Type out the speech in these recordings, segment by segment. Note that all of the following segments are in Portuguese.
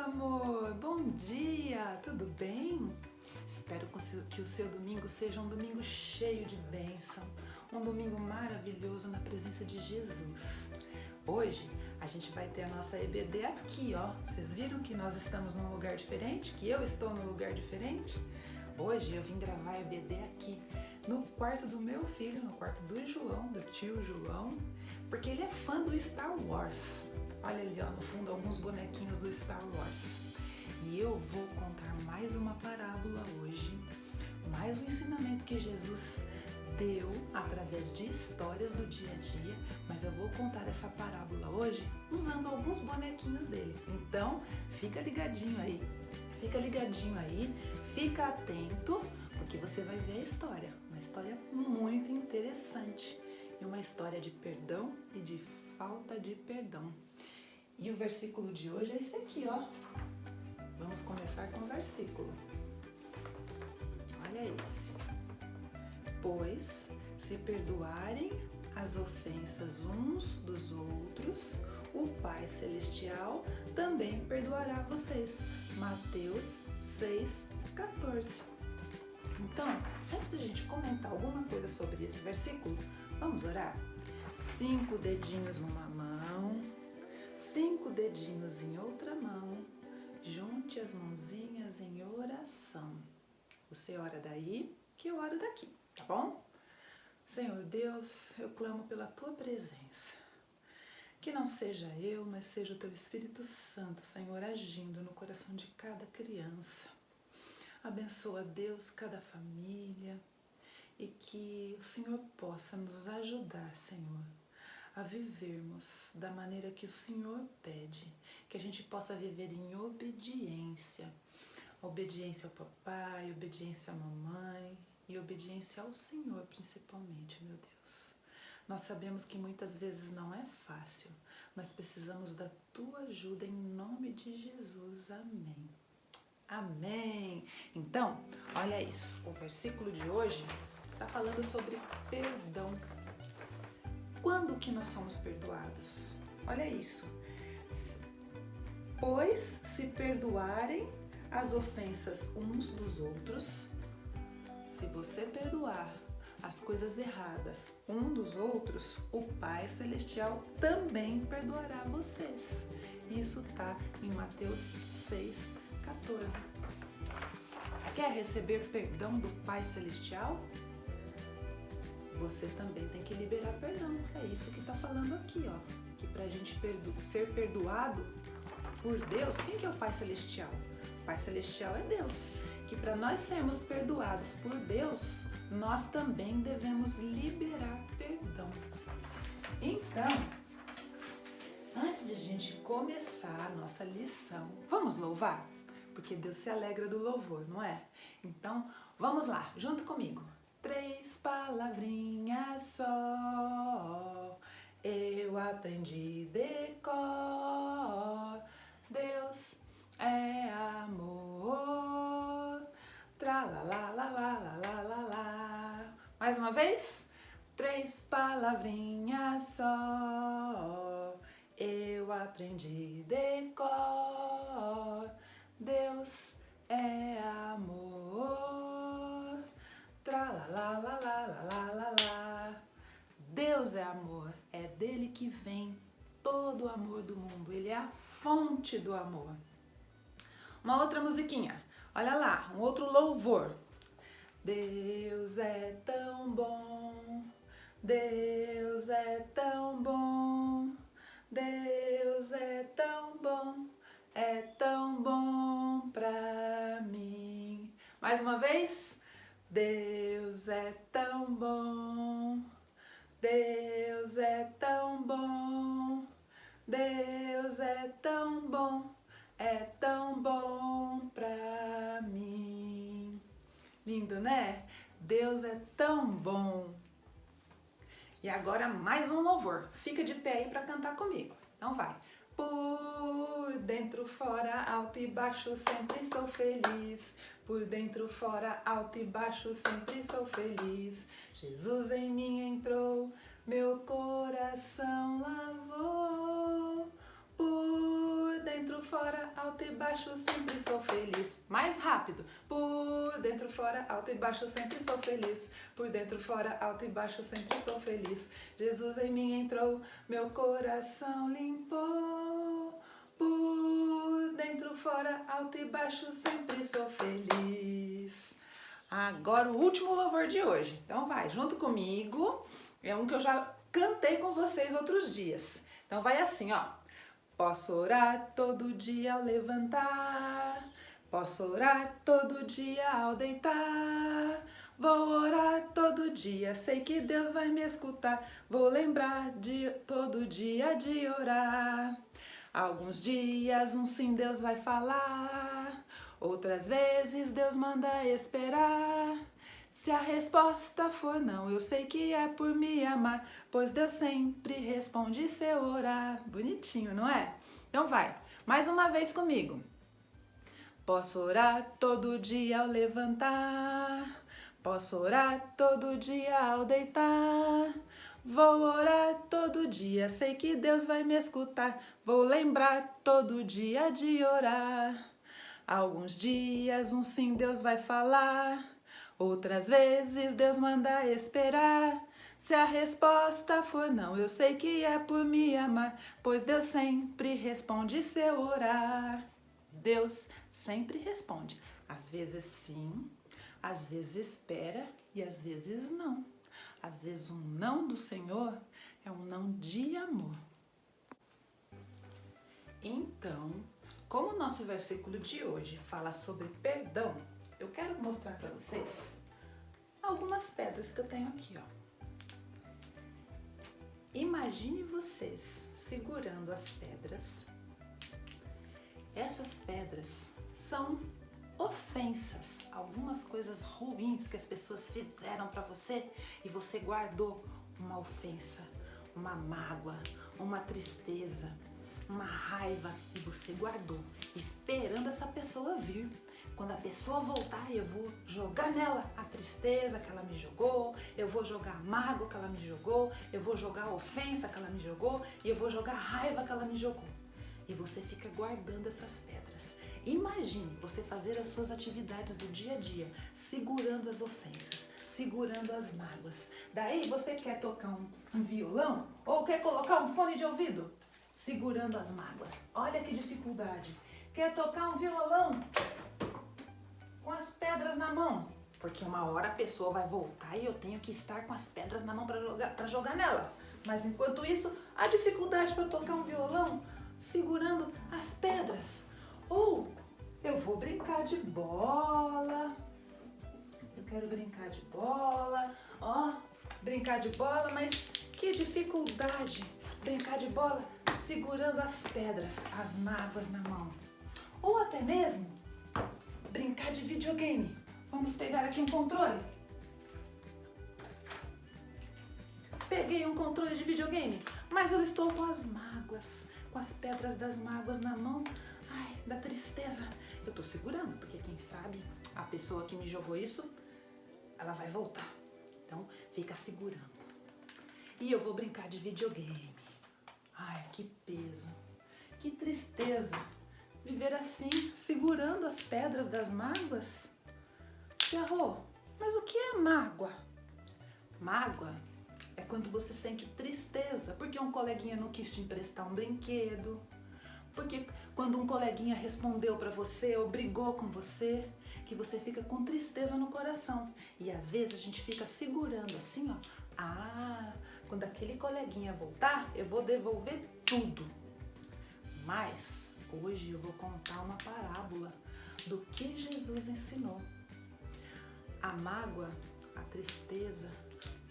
amor! Bom dia! Tudo bem? Espero que o seu domingo seja um domingo cheio de bênção, um domingo maravilhoso na presença de Jesus. Hoje a gente vai ter a nossa EBD aqui, ó. Vocês viram que nós estamos num lugar diferente? Que eu estou num lugar diferente? Hoje eu vim gravar a EBD aqui, no quarto do meu filho, no quarto do João, do tio João, porque ele é fã do Star Wars. Olha ali, ó, no fundo, alguns bonequinhos do Star Wars. E eu vou contar mais uma parábola hoje, mais um ensinamento que Jesus deu através de histórias do dia a dia, mas eu vou contar essa parábola hoje usando alguns bonequinhos dele. Então, fica ligadinho aí, fica atento, porque você vai ver a história, uma história muito interessante e uma história de perdão e de falta de perdão. E o versículo de hoje é esse aqui, ó. Vamos começar com o versículo. Olha esse. Pois, se perdoarem as ofensas uns dos outros, o Pai Celestial também perdoará vocês. Mateus 6,14. Então, antes de a gente comentar alguma coisa sobre esse versículo, vamos orar? 5 dedinhos numa mão, 5 dedinhos em outra mão, junte as mãozinhas em oração. Você ora daí, que eu oro daqui, tá bom? Senhor Deus, eu clamo pela Tua presença. Que não seja eu, mas seja o Teu Espírito Santo, Senhor, agindo no coração de cada criança. Abençoa, Deus, cada família e que o Senhor possa nos ajudar, Senhor, a vivermos da maneira que o Senhor pede, que a gente possa viver em obediência, obediência ao papai, obediência à mamãe e obediência ao Senhor principalmente, meu Deus. Nós sabemos que muitas vezes não é fácil, mas precisamos da Tua ajuda em nome de Jesus. Amém. Amém. Então, olha isso, o versículo de hoje está falando sobre perdão. Quando que nós somos perdoados? Olha isso. Pois se perdoarem as ofensas uns dos outros, se você perdoar as coisas erradas um dos outros, o Pai Celestial também perdoará vocês. Isso está em Mateus 6,14. Quer receber perdão do Pai Celestial? Você também tem que liberar perdão. É isso que está falando aqui, ó. Que para a gente ser perdoado por Deus, quem que é o Pai Celestial? O Pai Celestial é Deus. Que para nós sermos perdoados por Deus, nós também devemos liberar perdão. Então, antes de a gente começar a nossa lição, vamos louvar? Porque Deus se alegra do louvor, não é? Então, vamos lá, junto comigo. 3 palavrinhas só, eu aprendi de cor. Deus é amor, tralalalalalalala. Mais uma vez, 3 palavrinhas só, eu aprendi de cor. Deus é amor, tralalalalalalala. Deus é amor, é dele que vem todo o amor do mundo, ele é a fonte do amor. Uma outra musiquinha, olha lá, um outro louvor. Deus é tão bom, Deus é tão bom, Deus é tão bom pra mim. Mais uma vez. Deus é tão bom, Deus é tão bom, Deus é tão bom pra mim. Lindo, né? Deus é tão bom. E agora mais um louvor. Fica de pé aí para cantar comigo. Então vai. Por dentro, fora, alto e baixo, sempre sou feliz. Por dentro, fora, alto e baixo, sempre sou feliz. Jesus em mim entrou, meu coração lavou. Por dentro, dentro, fora, alto e baixo, sempre sou feliz. Mais rápido. Por dentro, fora, alto e baixo, sempre sou feliz. Por dentro, fora, alto e baixo, sempre sou feliz. Jesus em mim entrou, meu coração limpou. Por dentro, fora, alto e baixo, sempre sou feliz. Agora o último louvor de hoje. Então vai, junto comigo. É um que eu já cantei com vocês outros dias. Então vai assim, ó. Posso orar todo dia ao levantar. Posso orar todo dia ao deitar. Vou orar todo dia, sei que Deus vai me escutar. Vou lembrar de todo dia de orar. Alguns dias um sim Deus vai falar. Outras vezes Deus manda esperar. Se a resposta for não, eu sei que é por me amar, pois Deus sempre responde se eu orar. Bonitinho, não é? Então vai, mais uma vez comigo. Posso orar todo dia ao levantar. Posso orar todo dia ao deitar. Vou orar todo dia, sei que Deus vai me escutar. Vou lembrar todo dia de orar. Alguns dias um sim Deus vai falar. Outras vezes Deus manda esperar. Se a resposta for não, eu sei que é por me amar, pois Deus sempre responde se eu orar. Deus sempre responde. Às vezes sim, às vezes espera e às vezes não. Às vezes um não do Senhor é um não de amor. Então, como o nosso versículo de hoje fala sobre perdão, eu quero mostrar para vocês algumas pedras que eu tenho aqui, ó. Imagine vocês segurando as pedras. Essas pedras são ofensas, algumas coisas ruins que as pessoas fizeram para você e você guardou uma ofensa, uma mágoa, uma tristeza, uma raiva e você guardou, esperando essa pessoa vir. Quando a pessoa voltar, eu vou jogar nela a tristeza que ela me jogou, eu vou jogar a mágoa que ela me jogou, eu vou jogar a ofensa que ela me jogou e eu vou jogar a raiva que ela me jogou. E você fica guardando essas pedras. Imagine você fazer as suas atividades do dia a dia, segurando as ofensas, segurando as mágoas. Daí você quer tocar um violão ou quer colocar um fone de ouvido? Segurando as mágoas. Olha que dificuldade. Quer tocar um violão com as pedras na mão? Porque uma hora a pessoa vai voltar e eu tenho que estar com as pedras na mão para jogar nela. Mas enquanto isso, a dificuldade para tocar um violão segurando as pedras. Ou eu vou brincar de bola. Eu quero brincar de bola. Ó, brincar de bola, mas que dificuldade brincar de bola segurando as pedras, as mágoas na mão. Ou até mesmo brincar de videogame. Vamos pegar aqui um controle. Peguei um controle de videogame, mas eu estou com as mágoas, com as pedras das mágoas na mão. Ai, da tristeza. Eu tô segurando, porque quem sabe a pessoa que me jogou isso, ela vai voltar. Então, fica segurando. E eu vou brincar de videogame. Ai, que peso, que tristeza. Viver assim, segurando as pedras das mágoas. Tia Rô, mas o que é mágoa? Mágoa é quando você sente tristeza, porque um coleguinha não quis te emprestar um brinquedo, porque quando um coleguinha respondeu para você ou brigou com você, que você fica com tristeza no coração. E às vezes a gente fica segurando assim, ó. Ah, quando aquele coleguinha voltar, eu vou devolver tudo. Mas hoje eu vou contar uma parábola do que Jesus ensinou. A mágoa, a tristeza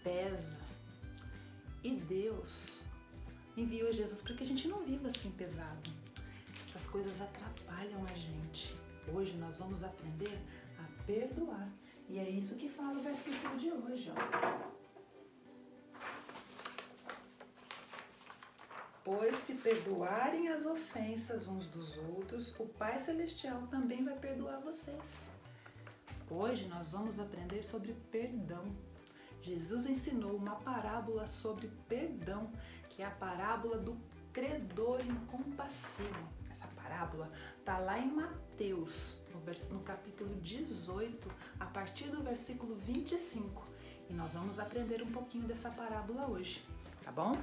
pesa. E Deus enviou Jesus para que a gente não viva assim pesado. Essas coisas atrapalham a gente. Hoje nós vamos aprender a perdoar. E é isso que fala o versículo de hoje, ó. Pois se perdoarem as ofensas uns dos outros, o Pai Celestial também vai perdoar vocês. Hoje nós vamos aprender sobre perdão. Jesus ensinou uma parábola sobre perdão, que é a parábola do credor incompassivo. Essa parábola está lá em Mateus, no capítulo 18, a partir do versículo 25. E nós vamos aprender um pouquinho dessa parábola hoje, tá bom?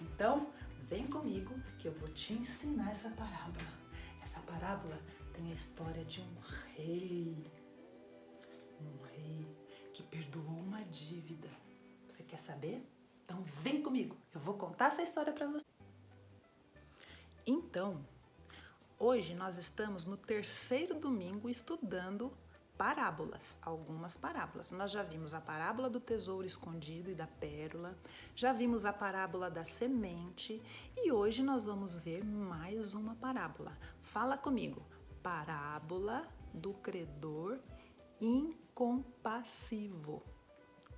Então, vem comigo que eu vou te ensinar essa parábola. Essa parábola tem a história de um rei que perdoou uma dívida. Você quer saber? Então vem comigo, eu vou contar essa história para você. Então, hoje nós estamos no terceiro domingo estudando parábolas, algumas parábolas. Nós já vimos a parábola do tesouro escondido e da pérola, já vimos a parábola da semente e hoje nós vamos ver mais uma parábola. Fala comigo, parábola do credor incompassivo.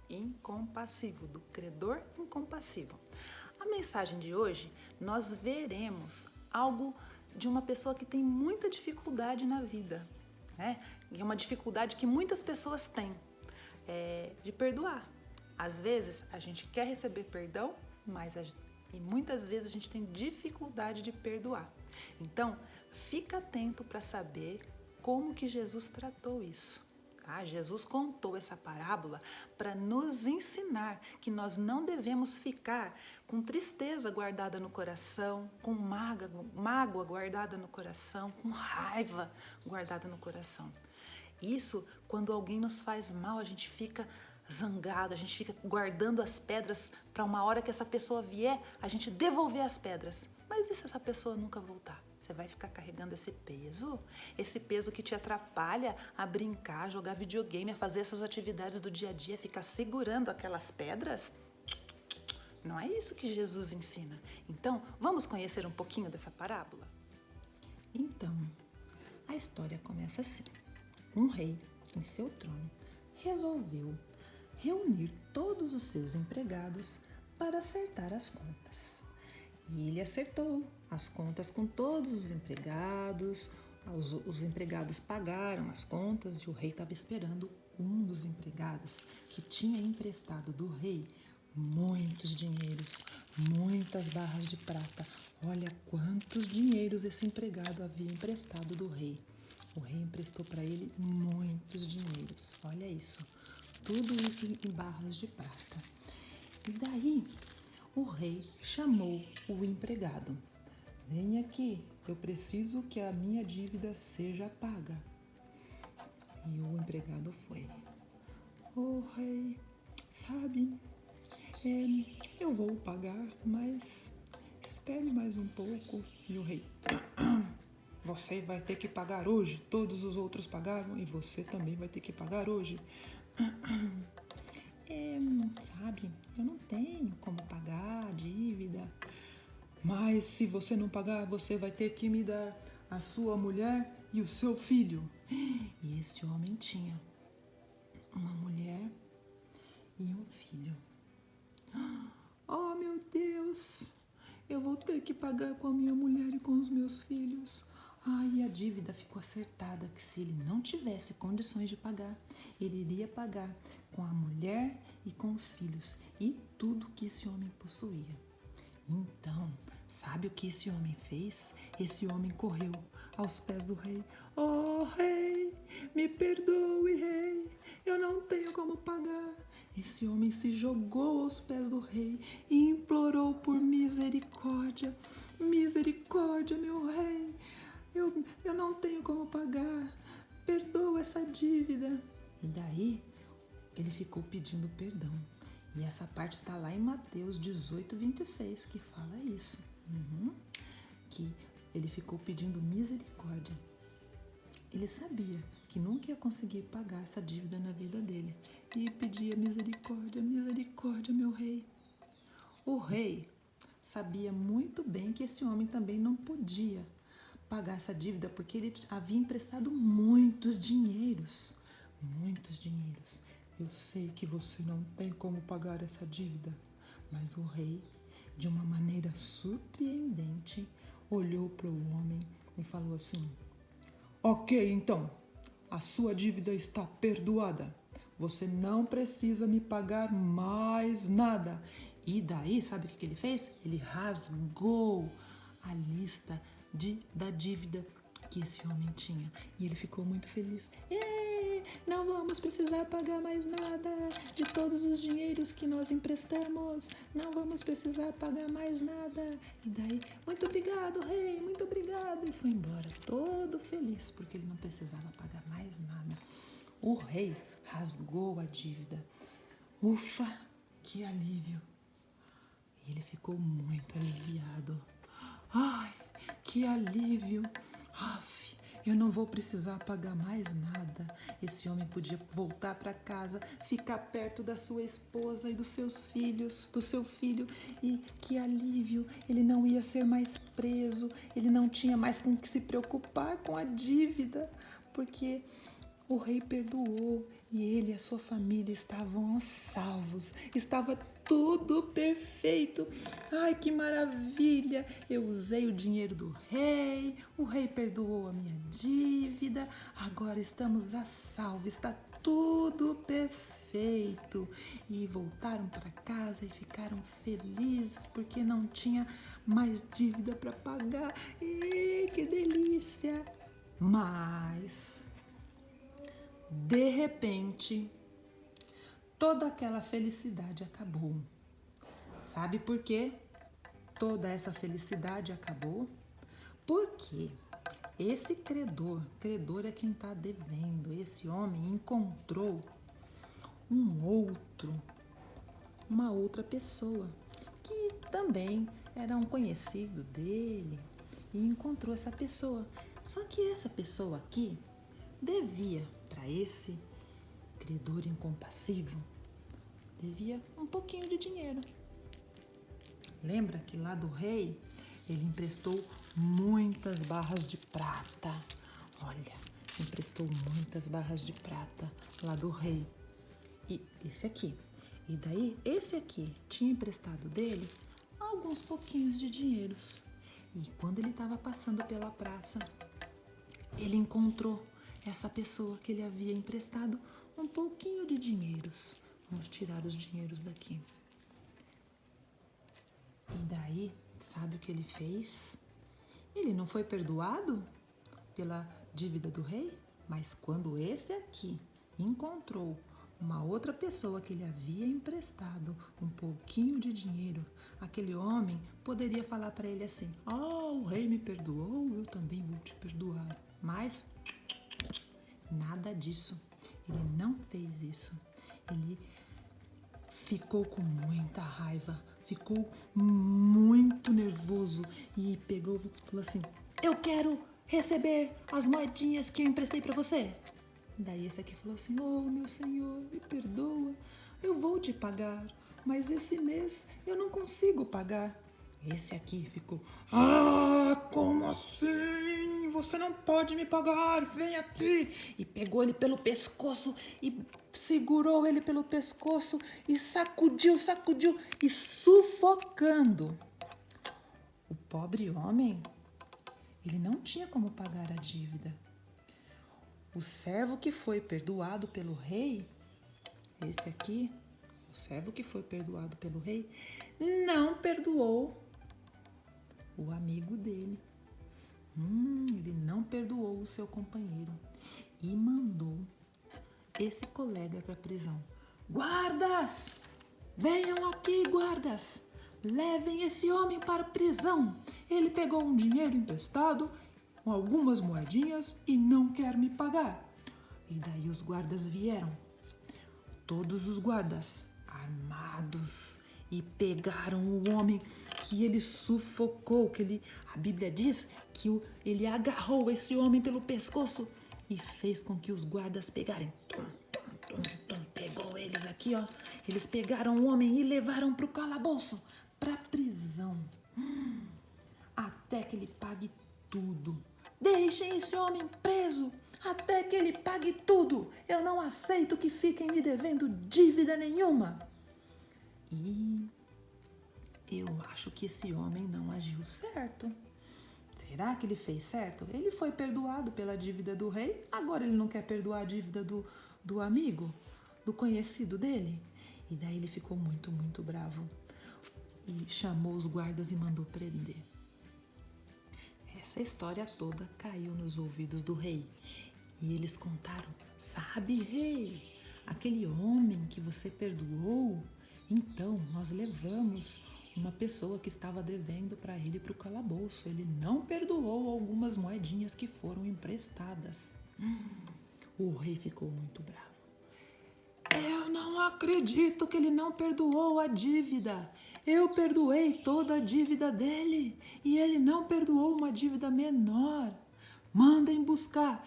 Incompassivo, do credor incompassivo. A mensagem de hoje, nós veremos algo de uma pessoa que tem muita dificuldade na vida, né? E é uma dificuldade que muitas pessoas têm, de perdoar. Às vezes, a gente quer receber perdão, e muitas vezes a gente tem dificuldade de perdoar. Então, fica atento para saber como que Jesus tratou isso. Jesus contou essa parábola para nos ensinar que nós não devemos ficar com tristeza guardada no coração, com mágoa guardada no coração, com raiva guardada no coração. Isso, quando alguém nos faz mal, a gente fica zangado, a gente fica guardando as pedras para uma hora que essa pessoa vier, a gente devolver as pedras. Mas e se essa pessoa nunca voltar? Você vai ficar carregando esse peso que te atrapalha a brincar, a jogar videogame, a fazer essas atividades do dia a dia, ficar segurando aquelas pedras? Não é isso que Jesus ensina. Então, vamos conhecer um pouquinho dessa parábola? Então, a história começa assim. Um rei, em seu trono, resolveu reunir todos os seus empregados para acertar as contas. E ele acertou as contas com todos os empregados, os empregados pagaram as contas e o rei estava esperando um dos empregados que tinha emprestado do rei muitos dinheiros, muitas barras de prata. Olha quantos dinheiros esse empregado havia emprestado do rei. O rei emprestou para ele muitos dinheiros, olha isso, tudo isso em barras de prata. E daí o rei chamou o empregado. Vem aqui, eu preciso que a minha dívida seja paga. E o empregado foi. Rei, sabe, eu vou pagar, mas espere mais um pouco. E o rei, você vai ter que pagar hoje, todos os outros pagaram e você também vai ter que pagar hoje. Sabe, eu não tenho como pagar a dívida. Mas se você não pagar, você vai ter que me dar a sua mulher e o seu filho. E esse homem tinha uma mulher e um filho. Oh, meu Deus! Eu vou ter que pagar com a minha mulher e com os meus filhos. E a dívida ficou acertada que se ele não tivesse condições de pagar, ele iria pagar com a mulher e com os filhos e tudo que esse homem possuía. Então, sabe o que esse homem fez? Esse homem correu aos pés do rei. Oh, rei, me perdoe, rei, eu não tenho como pagar. Esse homem se jogou aos pés do rei e implorou por misericórdia. Misericórdia, meu rei, eu não tenho como pagar. Perdoa essa dívida. E daí, ele ficou pedindo perdão. E essa parte está lá em Mateus 18, 26, que fala isso. Que ele ficou pedindo misericórdia. Ele sabia que nunca ia conseguir pagar essa dívida na vida dele. E pedia misericórdia, misericórdia, meu rei. O rei sabia muito bem que esse homem também não podia pagar essa dívida, porque ele havia emprestado muitos dinheiros. Muitos dinheiros. Eu sei que você não tem como pagar essa dívida, mas o rei, de uma maneira surpreendente, olhou para o homem e falou assim: Ok, então, a sua dívida está perdoada. Você não precisa me pagar mais nada. E daí, sabe o que ele fez? Ele rasgou a lista da dívida que esse homem tinha. E ele ficou muito feliz. Não vamos precisar pagar mais nada de todos os dinheiros que nós emprestamos. Não vamos precisar pagar mais nada. E daí, muito obrigado, rei, muito obrigado. E foi embora, todo feliz, porque ele não precisava pagar mais nada. O rei rasgou a dívida. Ufa, que alívio. E ele ficou muito aliviado. Ai, que alívio. Aff, eu não vou precisar pagar mais nada. Esse homem podia voltar para casa, ficar perto da sua esposa e dos seus filhos, do seu filho. E que alívio, ele não ia ser mais preso, ele não tinha mais com que se preocupar com a dívida, porque o rei perdoou e ele e a sua família estavam a salvos. Estava tudo perfeito. Ai, que maravilha! Eu usei o dinheiro do rei, o rei perdoou a minha dívida, agora estamos a salvo, está tudo perfeito. E voltaram para casa e ficaram felizes porque não tinha mais dívida para pagar. E que delícia! Mas de repente, toda aquela felicidade acabou. Sabe por quê? Toda essa felicidade acabou? Porque esse credor é quem está devendo, esse homem encontrou uma outra pessoa que também era um conhecido dele e encontrou essa pessoa. Só que essa pessoa aqui devia para esse credor incompassivo, devia um pouquinho de dinheiro. Lembra que lá do rei, ele emprestou muitas barras de prata. Olha, emprestou muitas barras de prata lá do rei. E esse aqui. E daí, esse aqui tinha emprestado dele alguns pouquinhos de dinheiros. E quando ele estava passando pela praça, ele encontrou essa pessoa que ele havia emprestado um pouquinho de dinheiros. Vamos tirar os dinheiros daqui. E daí, sabe o que ele fez? Ele não foi perdoado pela dívida do rei, mas quando esse aqui encontrou uma outra pessoa que ele havia emprestado um pouquinho de dinheiro, aquele homem poderia falar para ele assim: o rei me perdoou, eu também vou te perdoar. Mas nada disso. Ele não fez isso. Ele ficou com muita raiva, ficou muito nervoso e falou assim: eu quero receber as moedinhas que eu emprestei para você. Daí esse aqui falou assim: meu senhor, me perdoa, eu vou te pagar, mas esse mês eu não consigo pagar. Esse aqui ficou: como assim? Você não pode me pagar, vem aqui. E pegou ele pelo pescoço e segurou ele pelo pescoço e sacudiu e sufocando. O pobre homem, ele não tinha como pagar a dívida. O servo que foi perdoado pelo rei, esse aqui, o servo que foi perdoado pelo rei, não perdoou o amigo dele. Ele não perdoou o seu companheiro e mandou esse colega para a prisão. Guardas! Venham aqui, guardas! Levem esse homem para a prisão. Ele pegou um dinheiro emprestado, com algumas moedinhas e não quer me pagar. E daí os guardas vieram. Todos os guardas armados e pegaram o homem que ele sufocou, a Bíblia diz que ele agarrou esse homem pelo pescoço e fez com que os guardas pegarem. Pegou eles aqui, eles pegaram o homem e levaram para o calabouço, para a prisão, até que ele pague tudo. Deixem esse homem preso até que ele pague tudo. Eu não aceito que fiquem me devendo dívida nenhuma. E eu acho que esse homem não agiu certo. Será que ele fez certo? Ele foi perdoado pela dívida do rei, agora ele não quer perdoar a dívida do amigo, do conhecido dele? E daí ele ficou muito, muito bravo e chamou os guardas e mandou prender. Essa história toda caiu nos ouvidos do rei. E eles contaram: sabe, rei, aquele homem que você perdoou? Então, nós levamos uma pessoa que estava devendo para ele para o calabouço. Ele não perdoou algumas moedinhas que foram emprestadas. O rei ficou muito bravo. Eu não acredito que ele não perdoou a dívida. Eu perdoei toda a dívida dele e ele não perdoou uma dívida menor. Mandem buscar,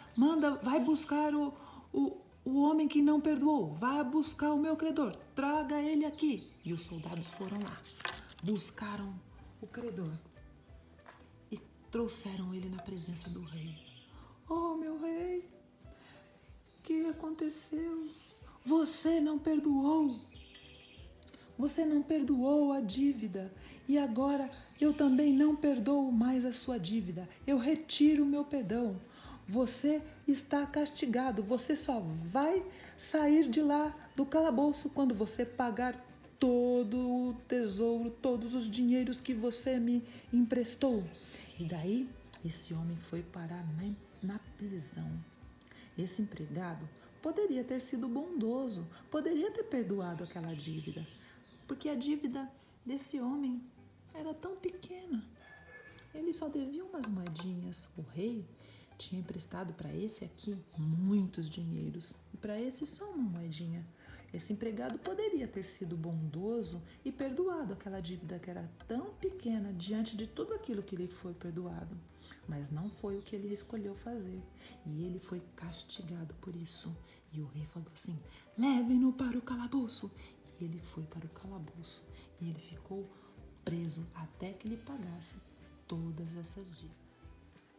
vai buscar o homem que não perdoou, vai buscar o meu credor, traga ele aqui. E os soldados foram lá, buscaram o credor e trouxeram ele na presença do rei. Oh, meu rei, o que aconteceu? Você não perdoou a dívida e agora eu também não perdoo mais a sua dívida. Eu retiro o meu perdão. Você está castigado. Você só vai sair de lá do calabouço quando você pagar todo o tesouro, todos os dinheiros que você me emprestou. E daí, esse homem foi parar na prisão. Esse empregado poderia ter sido bondoso, poderia ter perdoado aquela dívida, porque a dívida desse homem era tão pequena. Ele só devia umas moedinhas. O rei tinha emprestado para esse aqui muitos dinheiros e para esse só uma moedinha. Esse empregado poderia ter sido bondoso e perdoado aquela dívida que era tão pequena diante de tudo aquilo que lhe foi perdoado. Mas não foi o que ele escolheu fazer e ele foi castigado por isso. E o rei falou assim: levem-no para o calabouço. E ele foi para o calabouço e ele ficou preso até que ele pagasse todas essas dívidas.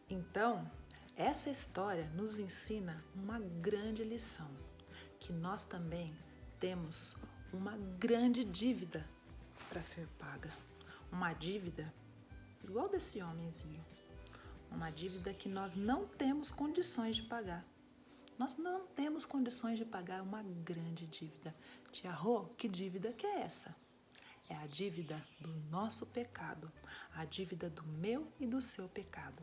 Então, essa história nos ensina uma grande lição, que nós também temos uma grande dívida para ser paga. Uma dívida igual desse homenzinho. Uma dívida que nós não temos condições de pagar. Nós não temos condições de pagar uma grande dívida. Tia Rô, que dívida que é essa? É a dívida do nosso pecado, a dívida do meu e do seu pecado.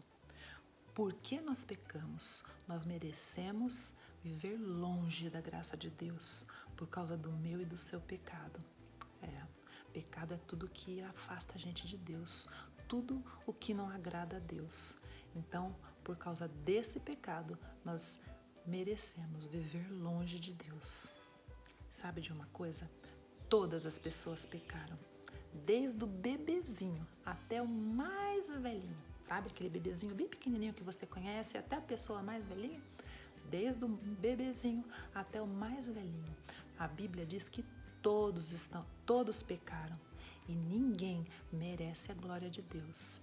Por que nós pecamos? Nós merecemos viver longe da graça de Deus por causa do meu e do seu pecado. Pecado é tudo que afasta a gente de Deus, tudo o que não agrada a Deus. Então, por causa desse pecado, nós merecemos viver longe de Deus. Sabe de uma coisa? Todas as pessoas pecaram, desde o bebezinho até o mais velhinho. Sabe aquele bebezinho bem pequenininho que você conhece, até a pessoa mais velhinha? Desde o bebezinho até o mais velhinho. A Bíblia diz que todos pecaram e ninguém merece a glória de Deus.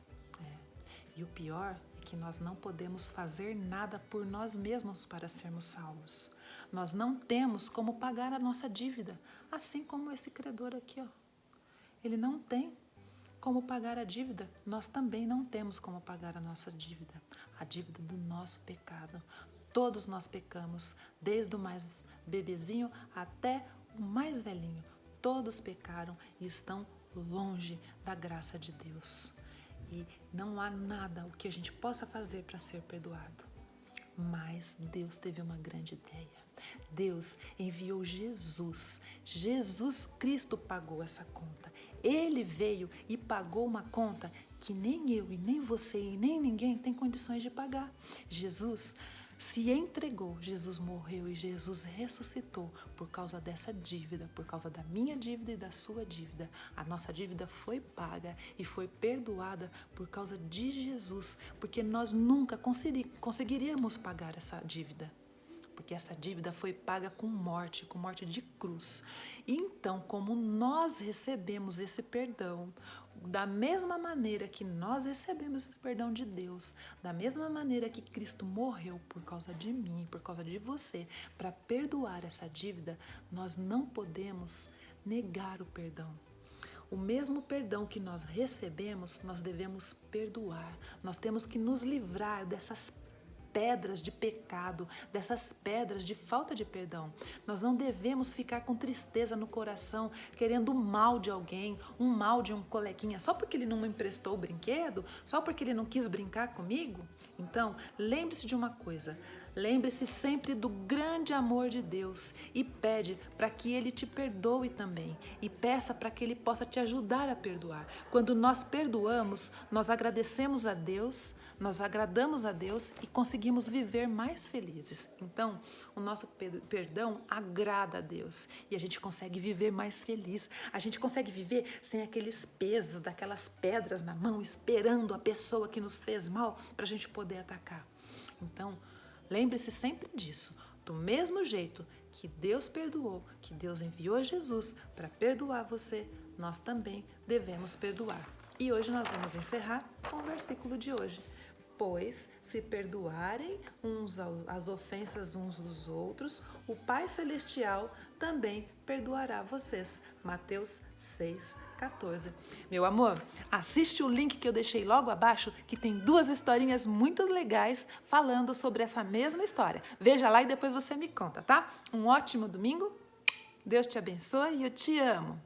E o pior é que nós não podemos fazer nada por nós mesmos para sermos salvos. Nós não temos como pagar a nossa dívida, assim como esse credor aqui, ó. Ele não tem como pagar a dívida, nós também não temos como pagar a nossa dívida, a dívida do nosso pecado. Todos nós pecamos, desde o mais bebezinho até o mais velhinho. Todos pecaram e estão longe da graça de Deus. E não há nada o que a gente possa fazer para ser perdoado. Mas Deus teve uma grande ideia. Deus enviou Jesus. Jesus Cristo pagou essa conta. Ele veio e pagou uma conta que nem eu e nem você e nem ninguém tem condições de pagar. Jesus se entregou, Jesus morreu e Jesus ressuscitou por causa dessa dívida, por causa da minha dívida e da sua dívida. A nossa dívida foi paga e foi perdoada por causa de Jesus, porque nós nunca conseguiríamos pagar essa dívida. Porque essa dívida foi paga com morte de cruz. Então, como nós recebemos esse perdão, da mesma maneira que nós recebemos esse perdão de Deus, da mesma maneira que Cristo morreu por causa de mim, por causa de você, para perdoar essa dívida, nós não podemos negar o perdão. O mesmo perdão que nós recebemos, nós devemos perdoar. Nós temos que nos livrar dessas pedras de pecado, dessas pedras de falta de perdão. Nós não devemos ficar com tristeza no coração, querendo o mal de alguém, um mal de um coleguinha, só porque ele não me emprestou o brinquedo, só porque ele não quis brincar comigo. Então, lembre-se de uma coisa, lembre-se sempre do grande amor de Deus e pede para que Ele te perdoe também e peça para que Ele possa te ajudar a perdoar. Quando nós perdoamos, nós agradecemos a Deus, nós agradamos a Deus e conseguimos viver mais felizes. Então, o nosso perdão agrada a Deus e a gente consegue viver mais feliz. A gente consegue viver sem aqueles pesos, daquelas pedras na mão, esperando a pessoa que nos fez mal para a gente poder atacar. Então, lembre-se sempre disso. Do mesmo jeito que Deus perdoou, que Deus enviou Jesus para perdoar você, nós também devemos perdoar. E hoje nós vamos encerrar com o versículo de hoje. Pois, se perdoarem as ofensas uns dos outros, o Pai Celestial também perdoará vocês. Mateus 6,14. Meu amor, assiste o link que eu deixei logo abaixo, que tem 2 historinhas muito legais falando sobre essa mesma história. Veja lá e depois você me conta, tá? Um ótimo domingo, Deus te abençoe e eu te amo.